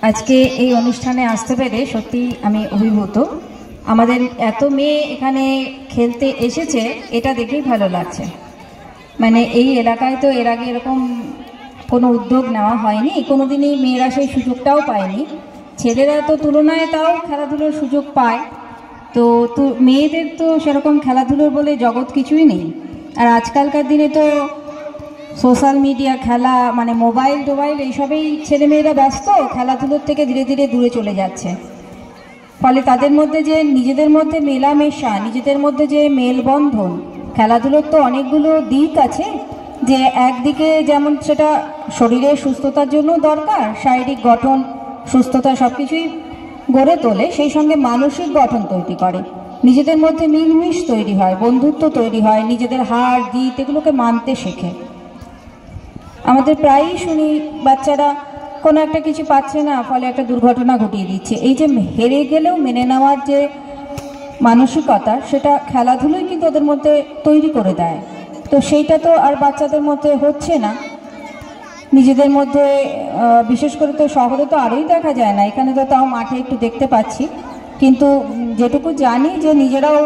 আজকে এই অনুষ্ঠানে আসতে পেরে সত্যি আমি অভিভূত। আমাদের এত মেয়ে এখানে খেলতে এসেছে, এটা দেখেই ভালো লাগছে। মানে এই এলাকায় তো এর আগে এরকম কোনো উদ্যোগ নেওয়া হয়নি, কোনোদিনই মেয়েরা সেই সুযোগটাও পায়নি। ছেলেরা তো তুলনায় তাও খেলাধুলোর সুযোগ পায়, তো মেয়েদের তো সেরকম খেলাধুলোর বলে জগৎ কিছুই নেই। আর আজকালকার দিনে তো সোশ্যাল মিডিয়া, খেলা মানে মোবাইল টোবাইল এইসবেই ছেলেমেয়েরা ব্যস্ত, খেলাধুলোর থেকে ধীরে ধীরে দূরে চলে যাচ্ছে। ফলে তাদের মধ্যে যে নিজেদের মধ্যে মেলামেশা, নিজেদের মধ্যে যে মেলবন্ধন, খেলাধুলোর তো অনেকগুলো দিক আছে, যে একদিকে যেমন সেটা শরীরের সুস্থতার জন্য দরকার, শারীরিক গঠন সুস্থতা সব কিছুই গড়ে তোলে, সেই সঙ্গে মানসিক গঠন তৈরি করে, নিজেদের মধ্যে মিলমিশ তৈরি হয়, বন্ধুত্ব তৈরি হয়, নিজেদের হার জিত এগুলোকে মানতে শেখে। আমাদের প্রায়ই শুনি বাচ্চারা কোনো একটা কিছু পাচ্ছে না, ফলে একটা দুর্ঘটনা ঘটিয়ে দিচ্ছে। এই যে হেরে গেলেও মেনে নেওয়ার যে মানসিকতা, সেটা খেলাধুলোই কিন্তু ওদের মধ্যে তৈরি করে দেয়। তো সেইটা তো আর বাচ্চাদের মধ্যে হচ্ছে না। নিজেদের মধ্যে বিশেষ করে তো শহরে তো আরোই দেখা যায় না, এখানে তো তাও মাঠে একটু দেখতে পাচ্ছি। কিন্তু যেটুকু জানি যে নিজেরাও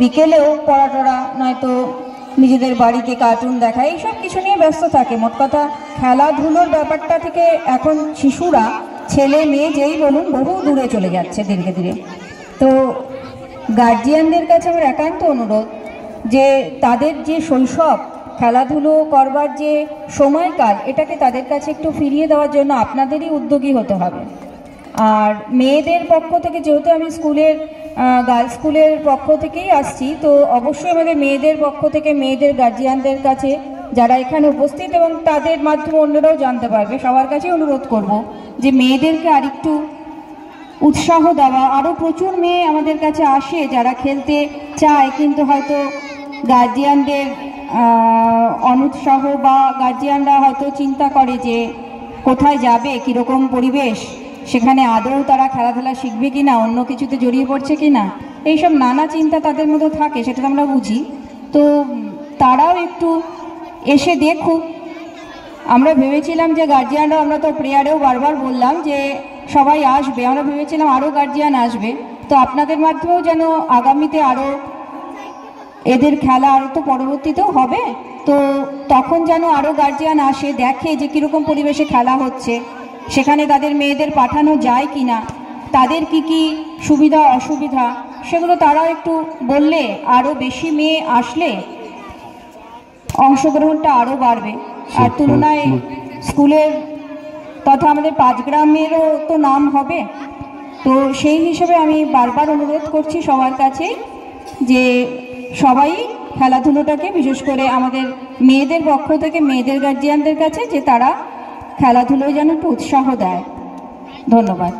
বিকেলেও পড়াটরা নয়তো নিজেদের বাড়িতে কার্টুন দেখা, এইসব কিছু নিয়ে ব্যস্ত থাকে। মোট কথা খেলাধুলোর ব্যাপারটা থেকে এখন শিশুরা, ছেলে মেয়ে যেই বলুন, বহু দূরে চলে যাচ্ছে ধীরে ধীরে। তো গার্জিয়ানদের কাছে আমার একান্ত অনুরোধ যে তাদের যে শৈশব, খেলাধুলো করবার যে সময়কাল, এটাকে তাদের কাছে একটু ফিরিয়ে দেওয়ার জন্য আপনাদেরই উদ্যোগী হতে হবে। আর মেয়েদের পক্ষ থেকে, যেহেতু আমি গার্লস স্কুলের পক্ষ থেকেই আসছি, তো অবশ্যই আমাদের মেয়েদের পক্ষ থেকে মেয়েদের গার্জিয়ানদের কাছে যারা এখানে উপস্থিত এবং তাদের মাধ্যমে অন্যরাও জানতে পারবে, সবার কাছে অনুরোধ করব যে মেয়েদেরকে আরেকটু উৎসাহ দেওয়া। আরও প্রচুর মেয়ে আমাদের কাছে আসে যারা খেলতে চায়, কিন্তু হয়তো গার্জিয়ানদের অনুৎসাহ বা গার্জিয়ানরা হয়তো চিন্তা করে যে কোথায় যাবে, কীরকম পরিবেশ, সেখানে আদৌ তারা খেলাধুলা শিখবে কি না, অন্য কিছুতে জড়িয়ে পড়ছে কি না, এইসব নানা চিন্তা তাদের মধ্যে থাকে, সেটা আমরা বুঝি। তো তারাও একটু এসে দেখুক। আমরা ভেবেছিলাম যে গার্জিয়ানরা, আমরা তো প্রেয়ারেও বারবার বললাম যে সবাই আসবে, আমরা ভেবেছিলাম আরও গার্জিয়ান আসবে। তো আপনাদের মাধ্যমেও যেন আগামীতে আরও এদের খেলা আরও তো পরবর্তীতেও হবে, তো তখন যেন আরও গার্জিয়ান আসে, দেখে যে কীরকম পরিবেশে খেলা হচ্ছে, সেখানে তাদের মেয়েদের পাঠানো যায় কি না, তাদের কি কি সুবিধা অসুবিধা, সেগুলো তারাও একটু বললে, আরও বেশি মেয়ে আসলে অংশগ্রহণটা আরও বাড়বে। আর তুলনায় স্কুলের তথা আমাদের 5 গ্রামেরও তো নাম হবে। তো সেই হিসেবে আমি বারবার অনুরোধ করছি সবার কাছে যে সবাই খেলাধুলোটাকে, বিশেষ করে আমাদের মেয়েদের পক্ষ থেকে মেয়েদের গার্জিয়ানদের কাছে, যে তারা খেলাধুলোয় যেন একটু উৎসাহ দেয়। ধন্যবাদ।